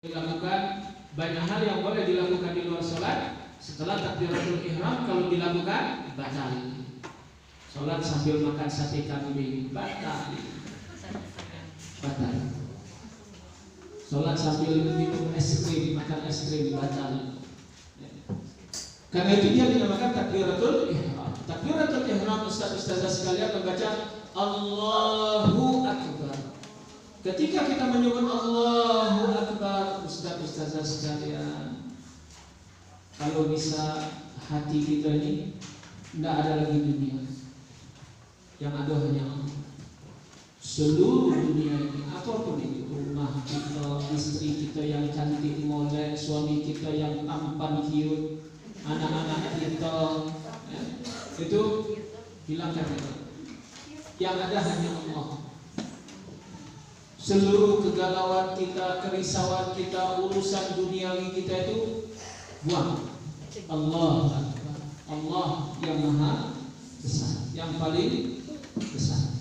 dilakukan banyak hal yang boleh dilakukan di luar sholat. Setelah takbiratul ihram kalau dilakukan batal. Sholat sambil makan sate kambing batal. Batal. Sholat sambil minum es krim, makan es krim batal. Karena itu dia dinamakan takbiratul ihram. Takbiratul ihram ustaz-ustazah sekalian membaca Allahu Akbar. Ketika kita menyebut Allahu Akbar, ustaz-ustazah sekalian, kalau bisa hati kita ini tidak ada lagi dunia, yang ada hanya Allah. Seluruh dunia ini, apapun itu, rumah kita, istri kita yang cantik molek, suami kita yang tampan cute, anak-anak kita, ya, itu hilangkan itu. Yang ada hanya Allah. Seluruh kegalauan kita, kerisauan kita, urusan duniawi kita itu buang. Allah, Allah yang maha besar, yang paling besar.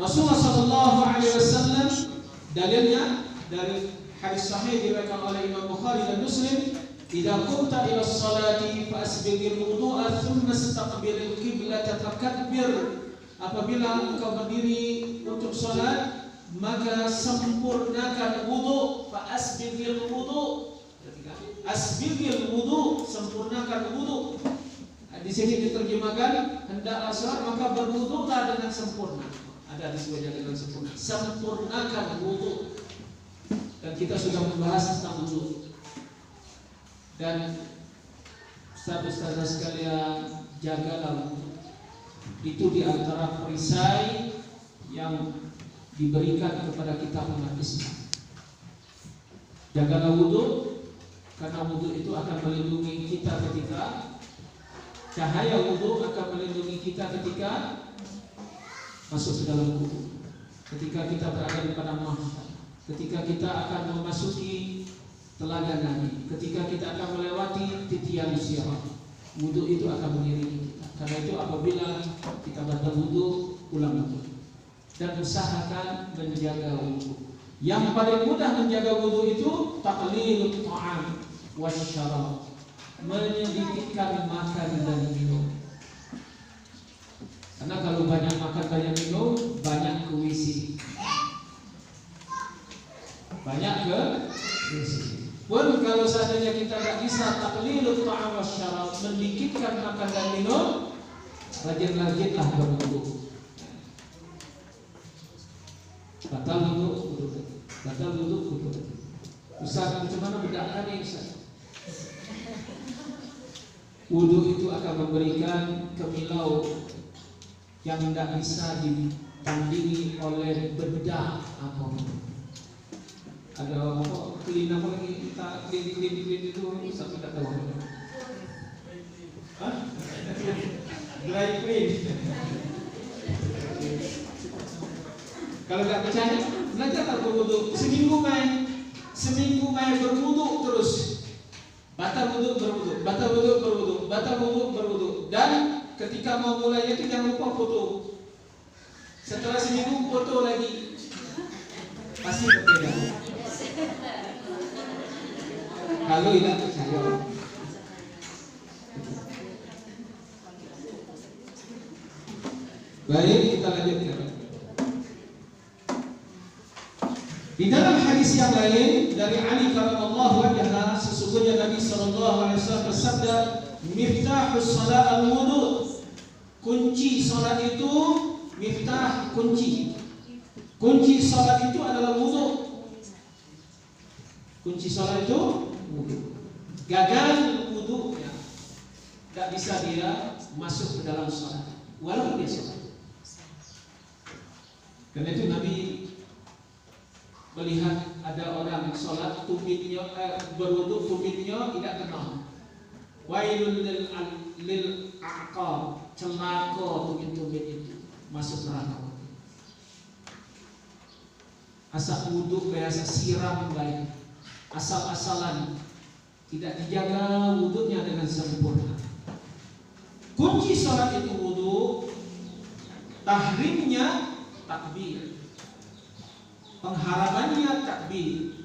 Rasulullah Sallallahu Alaihi Wasallam dalilnya dari hadis sahih diriwayatkan oleh Imam Bukhari dan Muslim. Idza qumta ila sholati fa asbighil wudu'a thumma istaqbilil qiblata fakabbir. Apabila engkau berdiri untuk sholat, maka sempurnakan wudu. Fa asbighil wudu. Asbighil wudu, sempurnakan wudu. Di sini diterjemahkan hendaklah sholat maka berwudulah dengan sempurna. Ada disebutnya dengan sempurna. Sempurnakan wudu. Dan kita sudah membahas tentang wudu. Dan ustaz-ustazah sekalian, jagalah wudu. Itu di antara perisai yang diberikan kepada kita umat Islam. Jagalah wudu, karena wudu itu akan melindungi kita ketika cahaya wudu akan melindungi kita ketika masuk ke dalam kubur, ketika kita berada di padang mahsyar, ketika kita akan memasuki telaga Nabi, ketika kita akan melewati titian sirat. Wudu itu akan mengiringi kita. Karena itu apabila kita berwudu, ulang wudu dan usahakan menjaga wudu. Yang paling mudah menjaga wudu itu taqlilut ta'am wasyarab, menyedikitkan makan dan minum. Karena kalau banyak makan banyak minum, banyak kewisi, banyak kewisi. Pun kalau seandainya kita tidak bisa taqlilut ta'am wasyarab, mendikitkan makan dan minum, rajin-rajinlah berwudu. Batal wudu, batal wudu. Ustaz, macam mana bedakan ini Ustaz? Wudu itu akan memberikan kemilau yang tidak bisa ditandingi oleh bedah apapun. Ada apa? Clean apa lagi? Kita clean itu Ustaz tidak tahu. Hah? Dry clean. Kalau tidak percaya, belajarlah berwudu. Seminggu main berwudu terus. Batal wudu berwudu, batal wudu berwudu, batal wudu berwudu. Dan ketika mau mulai itu jangan lupa foto. Setelah seminggu foto lagi, pasti berbeda. Kalau tidak percaya. Baik, kita lanjutkan. Di dalam hadis yang lain dari Ali radhiyallahu anhu, sesungguhnya Nabi sallallahu alaihi wasallam bersabda, "Miftahus shalah al-wudu." Kunci salat itu miftah, kunci. Kunci salat itu adalah wudu. Kunci salat itu wudu. Gagal wudunya, tidak bisa dia masuk ke dalam salat walaupun dia salat. Karena itu Nabi melihat ada orang sholat tumitnya berwudu, tumitnya tidak kenal. Wailul lil aqab, celaka tumit-tumit itu masuk neraka. Asal wudu biasa siram baik, asal-asalan tidak dijaga wudunya dengan sempurna. Kunci sholat itu wudu, tahrimnya takbir. pengharamannya takbir.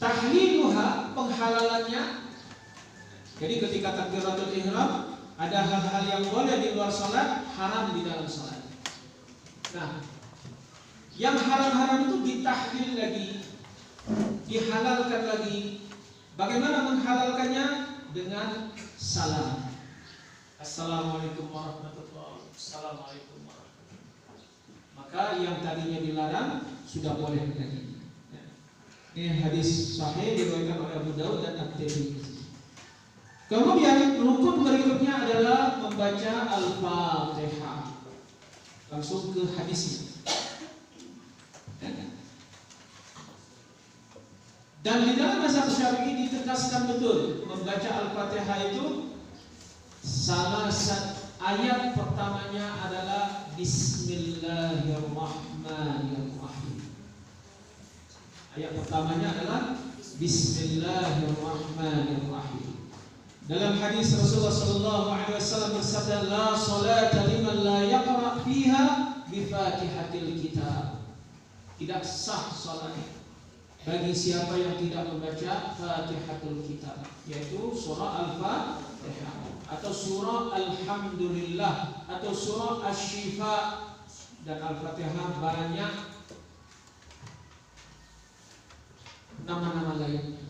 Tahliluha, penghalalannya. Jadi ketika takbiratul ihram ada hal-hal yang boleh di luar salat, haram di dalam salat. Nah, yang haram-haram itu ditahlil lagi, dihalalkan lagi. Bagaimana menghalalkannya? Dengan salam. Assalamualaikum warahmatullahi wabarakatuh. Assalamualaikum warahmatullahi wabarakatuh. Maka yang tadinya dilarang sudah boleh lagi. Ini hadis sahih diriwayatkan oleh Abu Daud dan At-Tirmidzi. Kemudian rukun berikutnya adalah membaca Al-Fatihah. Langsung ke hadisnya. Dan di dalam mazhab Syafi'i ditegaskan betul membaca Al-Fatihah itu salah satu ayat pertamanya adalah Bismillahirrahmanirrahim. Ayat pertamanya adalah Bismillahirrahmanirrahim. Dalam hadis Rasulullah sallallahu alaihi wasallam bersabda, la salata liman la yaqra fiha bi Fatihatil kitab. Tidak sah salat bagi siapa yang tidak membaca Fatihatul kitab, yaitu surah Al-Fatihah atau surah Alhamdulillah atau surah Asy-Syifa. Dan Al-Fatihah banyak nama-nama lain.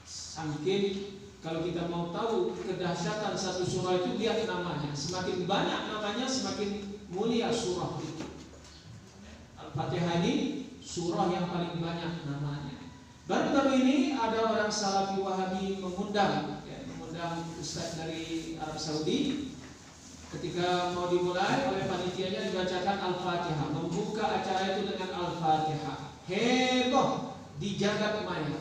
Saking kalau kita mau tahu kedahsyatan satu surah itu, lihat namanya. Semakin banyak namanya, semakin mulia surah itu. Al-Fatihah ini surah yang paling banyak namanya. Baru-baru ini ada orang Salafi Wahabi mengundang Ustaz dari Arab Saudi. Ketika mau dimulai oleh panitianya dibacakan Al-Fatihah, membuka acara itu dengan Al-Fatihah. Heboh di jagat maya.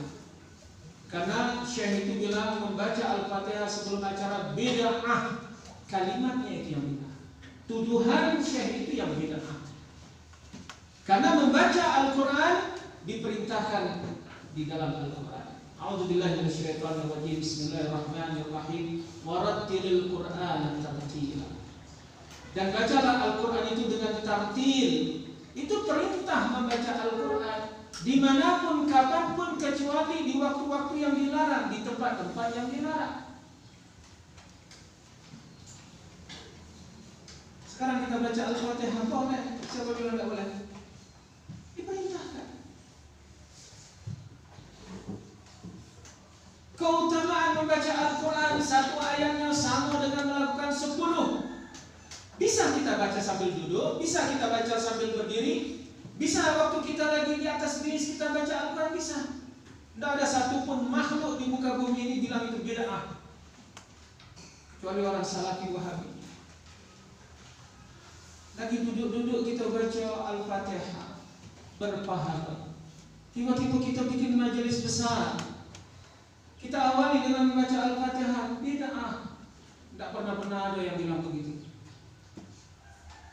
Karena Syekh itu bilang membaca Al-Fatihah sebelum acara bid'ah. Kalimatnya itu yang bid'ah. Tuduhan Syekh itu yang bid'ah. Karena membaca Al-Quran diperintahkan di dalam Al-Quran. A'udzubillahi minasyaitonirrajim. Bismillahirrahmanirrahim. Warattilil Qur'ana tartila. Dan bacalah Al-Quran itu dengan tartil. Itu perintah membaca Al-Quran dimanapun, kapanpun, kecuali di waktu-waktu yang dilarang, di tempat-tempat yang dilarang. Sekarang kita baca Al-Fatihah boleh? Siapa bilang tidak boleh? Diperintahkan. Keutamaan membaca Al-Quran, satu ayatnya sama dengan melakukan 10. Bisa kita baca sambil duduk, bisa kita baca sambil berdiri, bisa waktu kita lagi di atas bis kita baca Al-Quran, bisa. Tidak ada satupun makhluk di muka bumi ini bilang itu bid'ah, kecuali orang Salafi Wahabi. Lagi duduk-duduk kita baca Al-Fatihah, berpahala. Tiba-tiba kita bikin majelis besar, kita awali dengan membaca Al-Fatihah, bid'ah. Tidak pernah ada yang bilang begitu.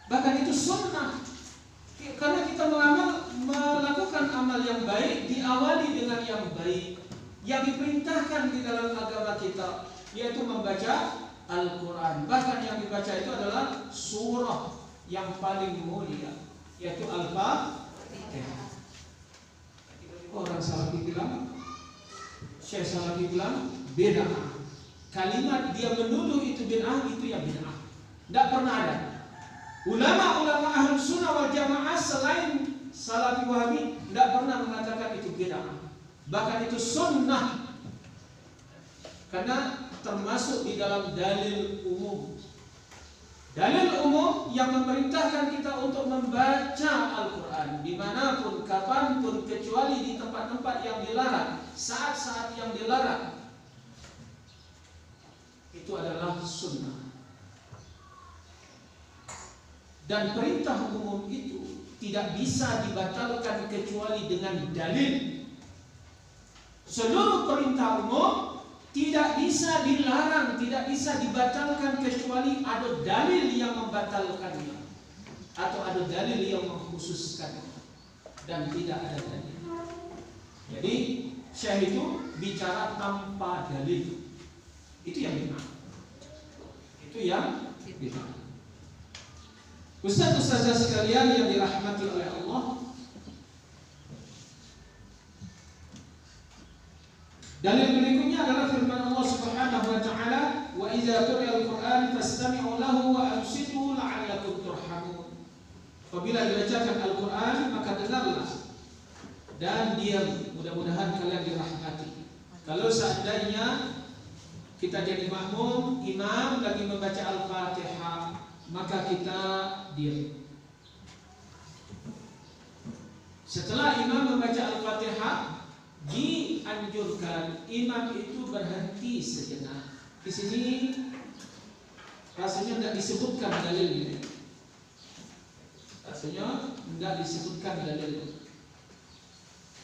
Bahkan itu sunnah. Karena kita melakukan amal yang baik, diawali dengan yang baik yang diperintahkan di dalam agama kita, yaitu membaca Al-Quran. Bahkan yang dibaca itu adalah surah yang paling mulia, yaitu Al-Fatihah. Orang Salafi bilang, Syekh Salafi bilang bid'ah. Kalimat dia menuduh itu bid'ah, itu ya bid'ah. Tidak pernah ada ulama-ulama Ahlus Sunnah wal Jamaah selain Salafi Wahabi tidak pernah mengatakan itu bid'ah. Bahkan itu sunnah, karena termasuk di dalam dalil umum. Dalil umum yang memerintahkan kita untuk membaca Al-Quran dimanapun, kapanpun, kecuali di tempat-tempat yang dilarang, saat-saat yang dilarang, itu adalah sunnah. Dan perintah umum itu tidak bisa dibatalkan kecuali dengan dalil. Seluruh perintah umum tidak bisa dilarang, tidak bisa dibatalkan kecuali ada dalil yang membatalkannya atau ada dalil yang mengkhususkannya. Dan tidak ada dalil. Jadi Syekh itu bicara tanpa dalil. Itu yang benar. Itu yang benar. Ustaz-ustazah sekalian yang dirahmati oleh Allah, dalil berikutnya adalah firman Allah Subhanahu wa taala, "Wa idza quri'a al-Qur'an fastami'u lahu wa ansitu la'allakum turhamun." Apabila dibacakan Al-Qur'an maka dengarlah dan diam, mudah-mudahan kalian dirahmati. Kalau seandainya kita jadi makmum, imam lagi membaca Al-Fatihah, maka kita diam. Setelah imam membaca Al-Fatihah, dianjurkan imam itu berhenti sejenak. Di sini rasanya tidak disebutkan dalilnya. Rasanya tidak disebutkan dalilnya.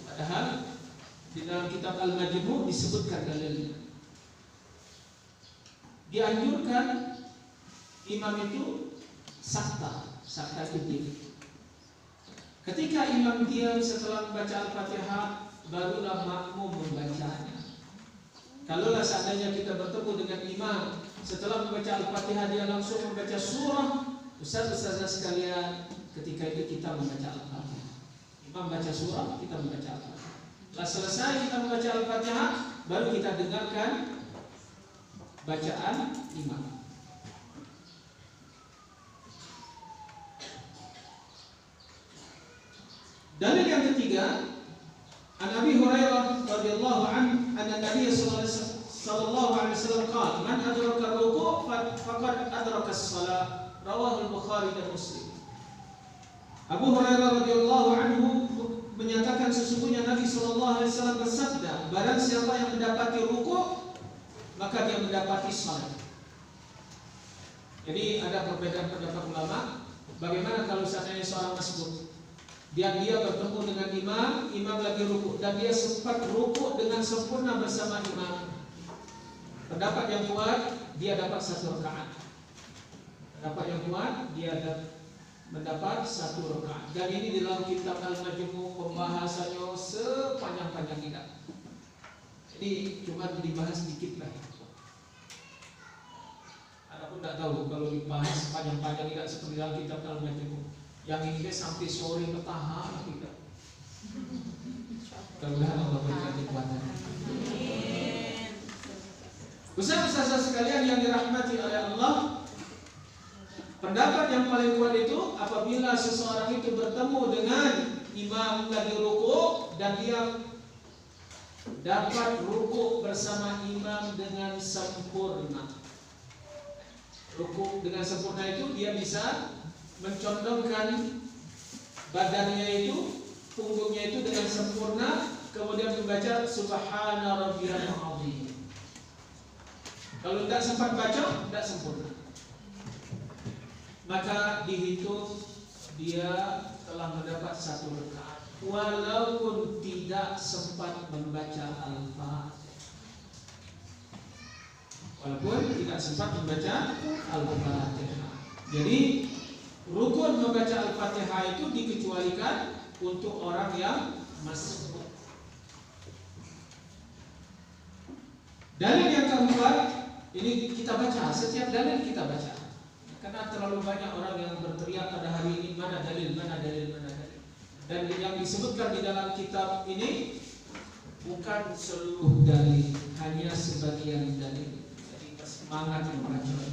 Padahal di dalam kitab Al-Majmu' disebutkan dalilnya. Dianjurkan imam itu sakta itu diam. Ketika imam diam setelah membaca Al-Fatihah, barulah makmum membacanya. Kalaulah seandainya kita bertemu dengan imam setelah membaca Al-Fatihah dia langsung membaca surah, ustaz-ustazah sekalian, ketika itu kita membaca Al-Fatihah. Imam baca surah, kita membaca Al-Fatihah. Setelah selesai kita membaca Al-Fatihah, baru kita dengarkan bacaan imam. Dalil yang ketiga, an Abi Hurairah radhiyallahu anhu anna Nabi sallallahu alaihi wasallam qala, "Man adraka ar-ruku' faqad adraka as-shalah." Rawahu al-Bukhari dan Muslim. Abu Hurairah radhiyallahu anhu menyatakan sesungguhnya Nabi sallallahu alaihi wasallam bersabda, barang siapa yang mendapati ruku' maka dia mendapati salat. Jadi ada perbedaan pendapat ulama, bagaimana kalau seandainya seorang masbuk dia bertemu dengan imam lagi ruku' dan dia sempat ruku' dengan sempurna bersama imam. Pendapat yang kuat dia dapat 1 rakaat. Pendapat yang kuat dia mendapat 1 rakaat. Dan ini di dalam kitab Al-Majmu' pembahasannya sepanjang-panjang tidak. Jadi cuma dibahas sedikit lah. Adapun tidak tahu kalau dibahas panjang-panjang tidak seperti dalam kitab Al-Majmu'. Yang ini sampai sore petahana tidak. Mudah-mudahan Allah berikan kekuatan. Ustaz-ustazah sekalian yang dirahmati oleh Allah, pendapat yang paling kuat itu apabila seseorang itu bertemu dengan imam lagi ruku' dan dia dapat ruku' bersama imam dengan sempurna. Ruku' dengan sempurna itu dia bisa mencondongkan badannya itu, punggungnya itu dengan sempurna, kemudian membaca Subhana Rabbiyal Azim. Kalau tidak sempat baca, tidak sempurna, maka dihitung dia telah mendapat 1 rakaat, walaupun tidak sempat membaca Al-Fatihah. Walaupun tidak sempat membaca Al-Fatihah. Jadi rukun membaca Al-Fatihah itu dikecualikan untuk orang yang masbuk. Dalil yang keempat, ini kita baca, setiap dalil kita baca. Karena terlalu banyak orang yang berteriak pada hari ini, mana dalil, mana dalil, mana dalil. Dan yang disebutkan di dalam kitab ini bukan seluruh dalil, hanya sebagian dalil. Jadi semangat membaca.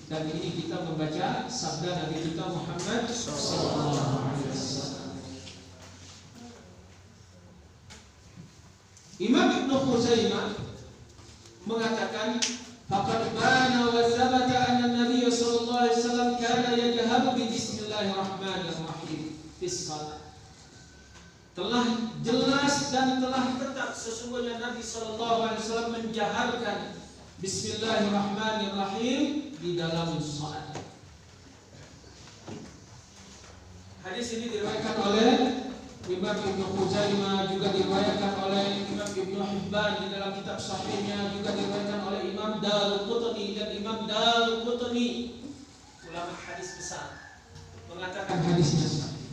Dan ini kita membaca sabda Nabi kita Muhammad SAW. Imam Ibnu Khuzaimah mengatakan, faqad bana wa thabata anna Nabi sallallahu alaihi wasallam kana yajharu bi bismillahirrahmanirrahim fi shalah. Telah jelas dan telah tetap sesungguhnya Nabi sallallahu alaihi wasallam menjaharkan Bismillahirrahmanirrahim di dalam salat. Hadis ini diriwayatkan oleh Imam Ibnu Khuzaimah, juga diriwayatkan oleh Imam Ibnu Hibban di dalam kitab sahihnya, juga diriwayatkan oleh Imam Daruqutni dan Imam Daruqutni, ulama hadis besar, mengatakan hadisnya sahih.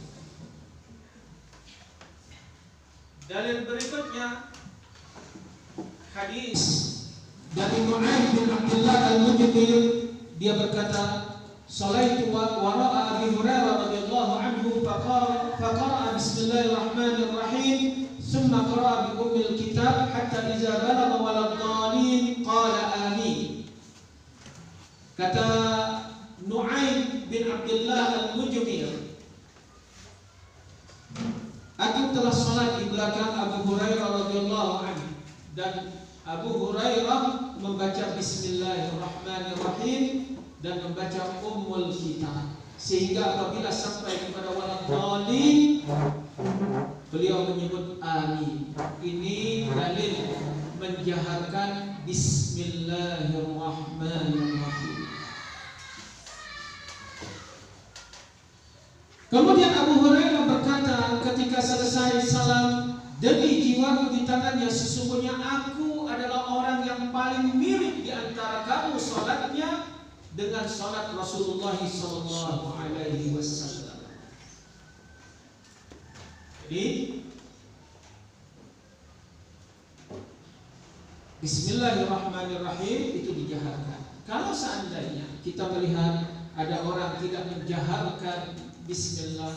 Dalil berikutnya hadis dari Mu'adz bin Abdullah al-Mujmir, dia berkata, Salaitu wara'a Abi Hurairah radhiyallahu anhu faqara'a bismillahirrahmanirrahim thumma qara'a bi ummil kitab hatta idza balagha waladhdallin qala amin. Kata Nu'aim bin Abdullah al-Mujmir, aku telah salat di belakang Abu Hurairah radhiyallahu anhu dan Abu Hurairah membaca bismillahirrahmanirrahim dan membaca ummul kitab, sehingga apabila sampai kepada waladhdallin beliau menyebut amin. Ini dalil menjaharkan bismillahirrahmanirrahim. Kemudian Abu Hurairah berkata ketika selesai salam, demi jiwaku di tangannya, sesungguhnya aku adalah orang yang paling mirip di antara kamu salatnya dengan salat Rasulullah sallallahu alaihi wasallam. Jadi bismillahirrahmanirrahim itu dijaharkan. Kalau seandainya kita melihat ada orang tidak menjaharkan bismillah,